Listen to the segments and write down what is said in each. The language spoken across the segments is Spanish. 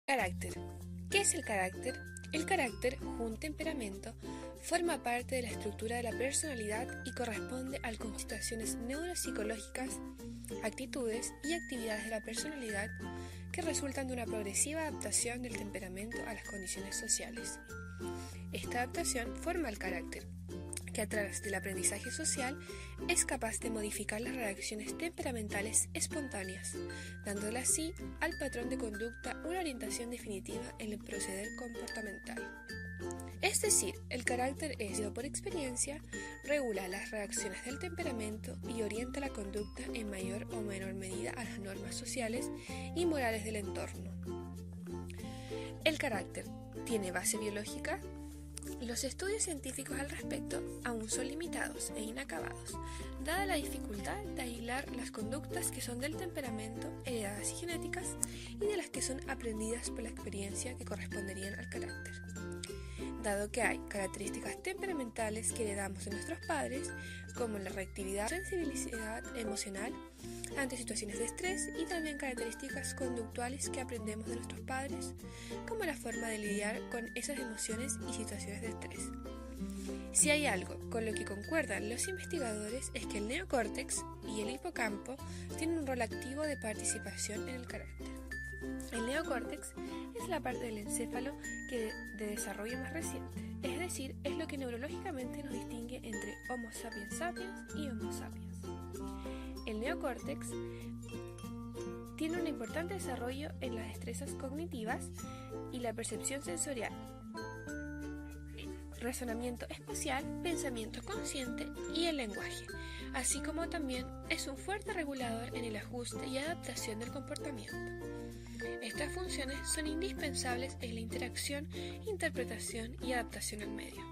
Carácter. ¿Qué es el carácter? El carácter, un temperamento, forma parte de la estructura de la personalidad y corresponde al conjunto de situaciones neuropsicológicas, actitudes y actividades de la personalidad que resultan de una progresiva adaptación del temperamento a las condiciones sociales. Esta adaptación forma el carácter, que a través del aprendizaje social es capaz de modificar las reacciones temperamentales espontáneas, dándole así al patrón de conducta una orientación definitiva en el proceder comportamental. Es decir, el carácter es, por experiencia, regula las reacciones del temperamento y orienta la conducta en mayor o menor medida a las normas sociales y morales del entorno. El carácter tiene base biológica. Los estudios científicos al respecto aún son limitados e inacabados, dada la dificultad de aislar las conductas que son del temperamento, heredadas y genéticas, y de las que son aprendidas por la experiencia que corresponderían al carácter. Dado que hay características temperamentales que heredamos de nuestros padres, como la reactividad, sensibilidad emocional ante situaciones de estrés, y también características conductuales que aprendemos de nuestros padres, como la forma de lidiar con esas emociones y situaciones de estrés. Si hay algo con lo que concuerdan los investigadores es que el neocórtex y el hipocampo tienen un rol activo de participación en el carácter. El neocórtex es la parte del encéfalo de desarrollo más reciente, es decir, es lo que neurológicamente nos distingue entre Homo sapiens sapiens y Homo sapiens. El neocórtex tiene un importante desarrollo en las destrezas cognitivas y la percepción sensorial, razonamiento espacial, pensamiento consciente y el lenguaje, así como también es un fuerte regulador en el ajuste y adaptación del comportamiento. Estas funciones son indispensables en la interacción, interpretación y adaptación al medio.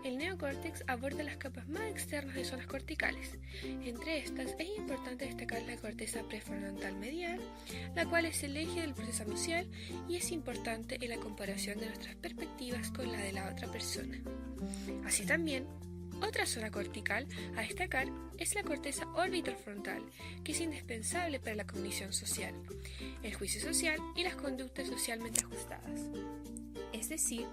El neocórtex aborda las capas más externas de zonas corticales. Entre estas es importante destacar la corteza prefrontal medial, la cual es el eje del proceso social y es importante en la comparación de nuestras perspectivas con la de la otra persona. Así también, otra zona cortical a destacar es la corteza orbitofrontal, que es indispensable para la cognición social, el juicio social y las conductas socialmente ajustadas. Es decir,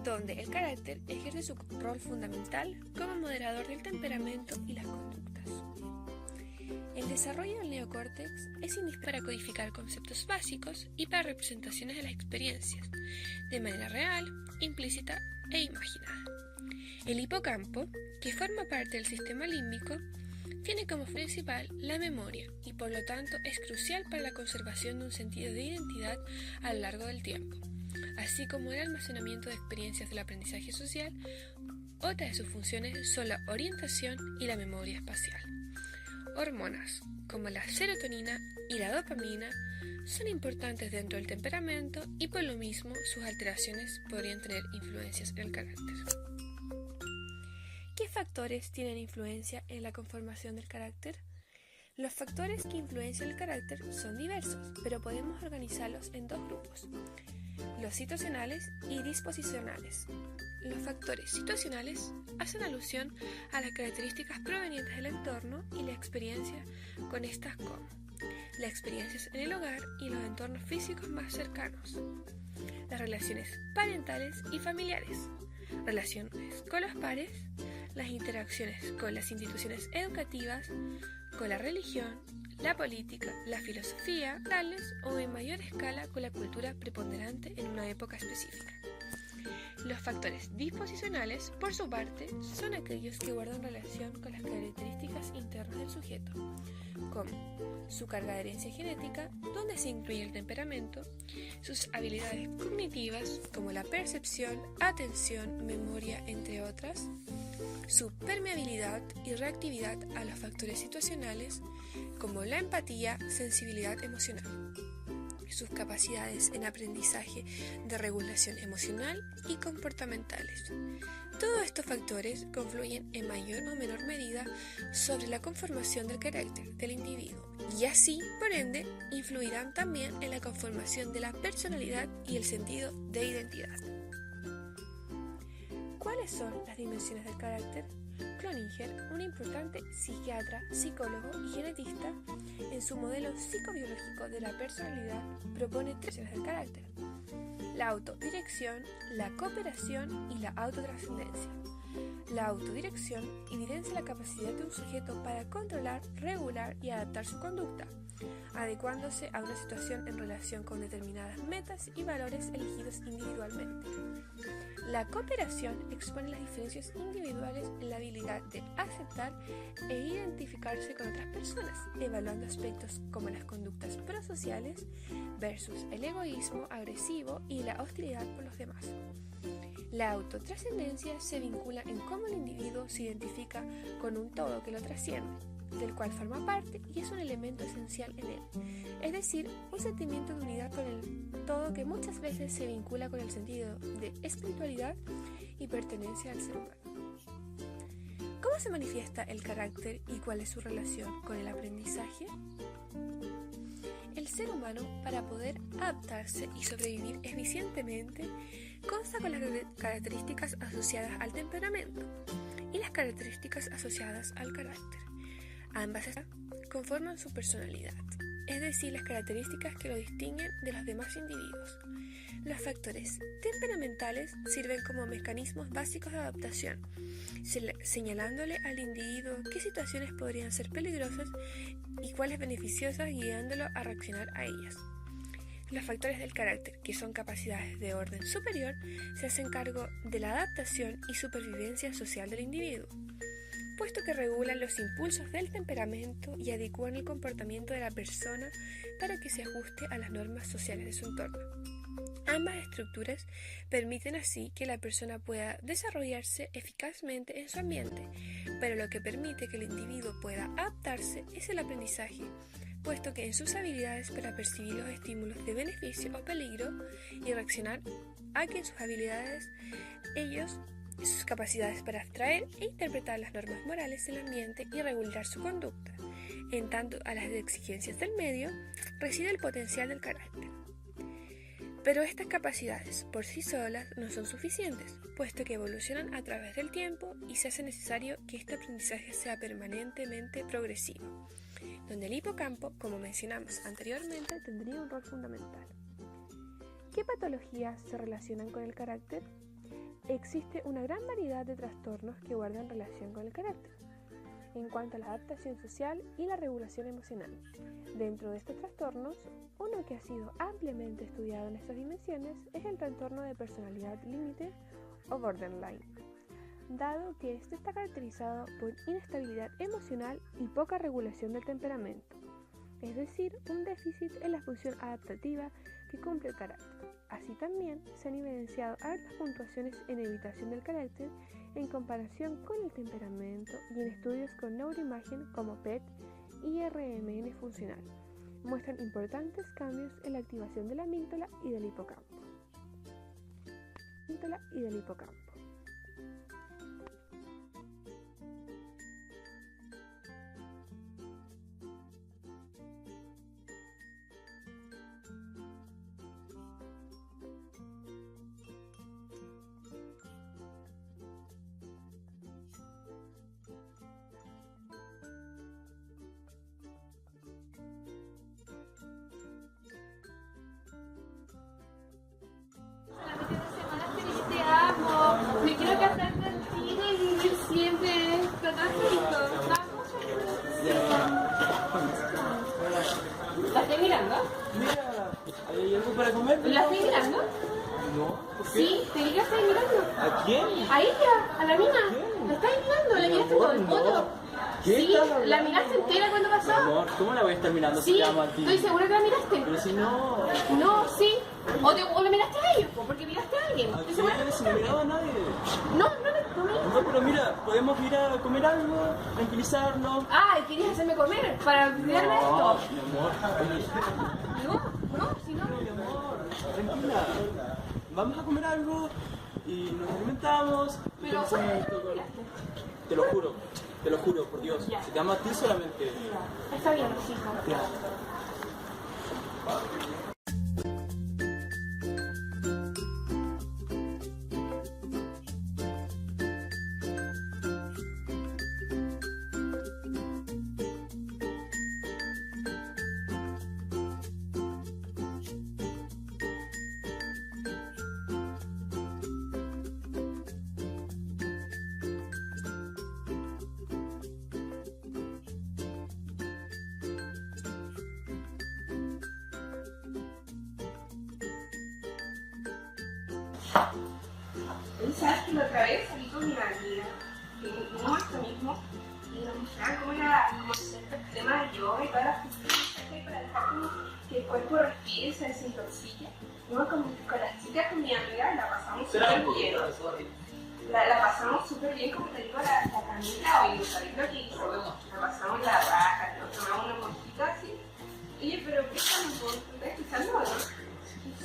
donde el carácter ejerce su rol fundamental como moderador del temperamento y las conductas. El desarrollo del neocórtex es indispensable para codificar conceptos básicos y para representaciones de las experiencias, de manera real, implícita e imaginada. El hipocampo, que forma parte del sistema límbico, tiene como principal la memoria y por lo tanto es crucial para la conservación de un sentido de identidad a lo largo del tiempo, así como el almacenamiento de experiencias del aprendizaje social. Otra de sus funciones son la orientación y la memoria espacial. Hormonas, como la serotonina y la dopamina, son importantes dentro del temperamento y por lo mismo sus alteraciones podrían tener influencias en el carácter. ¿Qué factores tienen influencia en la conformación del carácter? Los factores que influencian el carácter son diversos, pero podemos organizarlos en dos grupos: los situacionales y disposicionales. Los factores situacionales hacen alusión a las características provenientes del entorno y la experiencia con estas, como las experiencias en el hogar y los entornos físicos más cercanos, las relaciones parentales y familiares, relaciones con los pares, las interacciones con las instituciones educativas, con la religión, la política, la filosofía, tales o en mayor escala con la cultura preponderante en una época específica. Los factores disposicionales, por su parte, son aquellos que guardan relación con las características internas del sujeto, como su carga de herencia genética, donde se incluye el temperamento, sus habilidades cognitivas, como la percepción, atención, memoria, entre otras, su permeabilidad y reactividad a los factores situacionales, como la empatía, sensibilidad emocional, sus capacidades en aprendizaje de regulación emocional y comportamentales. Todos estos factores confluyen en mayor o menor medida sobre la conformación del carácter del individuo y así, por ende, influirán también en la conformación de la personalidad y el sentido de identidad. ¿Cuáles son las dimensiones del carácter? Cloninger, un importante psiquiatra, psicólogo y genetista, en su modelo psicobiológico de la personalidad propone tres opciones del carácter: la autodirección, la cooperación y la autotrascendencia. La autodirección evidencia la capacidad de un sujeto para controlar, regular y adaptar su conducta, adecuándose a una situación en relación con determinadas metas y valores elegidos individualmente. La cooperación expone las diferencias individuales en la habilidad de aceptar e identificarse con otras personas, evaluando aspectos como las conductas prosociales versus el egoísmo agresivo y la hostilidad por los demás. La autotrascendencia se vincula en cómo el individuo se identifica con un todo que lo trasciende, del cual forma parte y es un elemento esencial en él, es decir, un sentimiento de unidad con el todo que muchas veces se vincula con el sentido de espiritualidad y pertenencia al ser humano. ¿Cómo se manifiesta el carácter y cuál es su relación con el aprendizaje? El ser humano, para poder adaptarse y sobrevivir eficientemente, consta con las características asociadas al temperamento y las características asociadas al carácter. Ambas conforman su personalidad, es decir, las características que lo distinguen de los demás individuos. Los factores temperamentales sirven como mecanismos básicos de adaptación, señalándole al individuo qué situaciones podrían ser peligrosas y cuáles beneficiosas, guiándolo a reaccionar a ellas. Los factores del carácter, que son capacidades de orden superior, se hacen cargo de la adaptación y supervivencia social del individuo, puesto que regulan los impulsos del temperamento y adecúan el comportamiento de la persona para que se ajuste a las normas sociales de su entorno. Ambas estructuras permiten así que la persona pueda desarrollarse eficazmente en su ambiente, pero lo que permite que el individuo pueda adaptarse es el aprendizaje, puesto que en sus habilidades para percibir los estímulos de beneficio o peligro y reaccionar a que en sus habilidades sus capacidades para abstraer e interpretar las normas morales del ambiente y regular su conducta. En tanto a las exigencias del medio, reside el potencial del carácter. Pero estas capacidades por sí solas no son suficientes, puesto que evolucionan a través del tiempo y se hace necesario que este aprendizaje sea permanentemente progresivo, donde el hipocampo, como mencionamos anteriormente, tendría un rol fundamental. ¿Qué patologías se relacionan con el carácter? Existe una gran variedad de trastornos que guardan relación con el carácter, en cuanto a la adaptación social y la regulación emocional. Dentro de estos trastornos, uno que ha sido ampliamente estudiado en estas dimensiones es el trastorno de personalidad límite o borderline, dado que este está caracterizado por inestabilidad emocional y poca regulación del temperamento, es decir, un déficit en la función adaptativa que cumple el carácter. Así también se han evidenciado altas puntuaciones en evitación del carácter en comparación con el temperamento y en estudios con neuroimagen como PET y RMN funcional. Muestran importantes cambios en la activación de la amígdala y del hipocampo. Me quiero casar contigo y vivir siempre. ¿Verdad, hijo? Vamos. ¿La estoy mirando? Mira, ¿hay algo para comer? ¿La estoy mirando? No, ¿por qué? Sí, te vi que la estoy mirando. ¿A quién? A ella, a la mina. ¿Quién? ¿La estás mirando? ¿La miraste amor, con el foto? no. ¿Qué Sí, estás hablando? ¿la miraste entera cuando Mi pasó? amor, ¿cómo la voy a estar mirando si Sí, te amo a ti? estoy segura que la miraste. Pero si no... No, sí. O le miraste a ellos, porque miraste a alguien. ¿A Estoy segura que quién? Si no miraba a nadie. No me. No, pero mira, podemos ir a comer algo, tranquilizarnos. Ay, querías hacerme comer para olvidarme de No, esto. mi amor, oye, No, si no. mi amor, tranquila. Vamos a comer algo y nos alimentamos. y Pero, pensamos en todo. Te lo juro, por Dios. Ya. Si te amo a ti solamente. Está bien, hija. Ya. ¿Sabes que la otra vez salí con mi amiga? Que no esto mismo. Y nos mostraban cómo era como cierto el tema de yoga y todas las cuestiones para dejar como que el cuerpo respire y se desintoxique. No, con las chicas, con mi amiga, la pasamos súper bien. La pasamos súper bien, como te digo, la Camila hoy, ¿sabes lo que hizo? La pasamos la raja, nos tomamos una mojita así. Oye, pero ¿qué estamos? ¿Estás escuchando o no?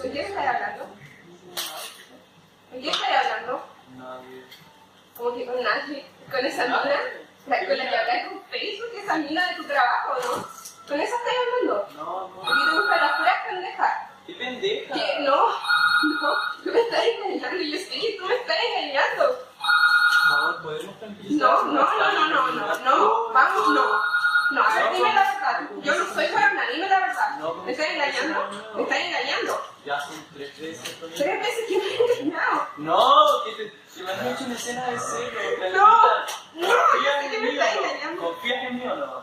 ¿Con quién estás hablando? ¿Con quién estás hablando? Nadie. Como que con nadie. ¿Con esa mina? Con la que hablas con Facebook, esa mina de tu trabajo, ¿no? ¿Con esa estás hablando? No, Porque te gustan las puras pendejas. ¿Qué pendeja? ¿Qué? No, tú me estás engañando. Yo sé que tú me estás engañando. Por favor, podemos tranquilizar. No, vamos, no. No, a ver, dime la verdad. Yo no soy para dime la verdad. ¿Me estás engañando? ¿Me estás engañando? Ya son 3 veces. 3 veces que me he engañado. No, que me has hecho una escena de celo. No, Confías sé que en me mí estás o no. engañando. ¿Confías en mí o no?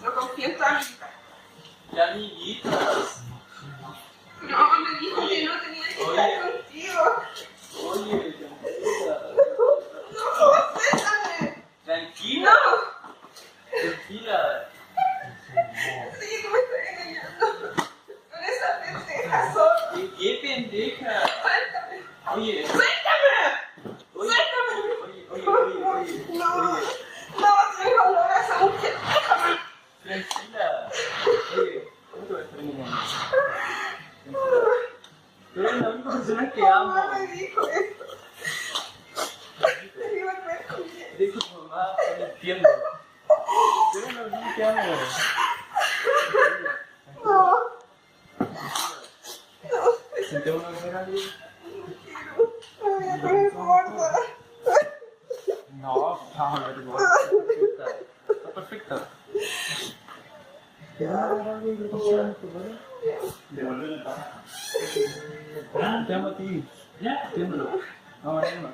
No confío en tu amiguita. ¿Qué amiguitas? No, me dijo que no tenía que estar contigo. Oye, tranquila. No, suéltame. Tranquila. No. Tranquila. Sí, tú me estás engañando. Con esa pendeja sola. ¿Qué pendeja? Suéltame. Oye. ¡Suéltame! Oye. ¡Suéltame! Oye. No, si me lo hagas a mujer, déjame. Tranquila. Oye, ¿cómo te voy a estar engañando? Tú eres la única persona que amo. Mamá me dijo esto. Te iba a ver conmigo. Dijo tu mamá, no entiendo. Tú eres la única que amo. No. Sentémonos a ver algo. No me importa. No, está perfecta. Está perfecta. ¿Quieres ver algo y preocuparnos por favor? Devolver el Te amo a ti. Ya, entiéndelo. Vamos, vamos.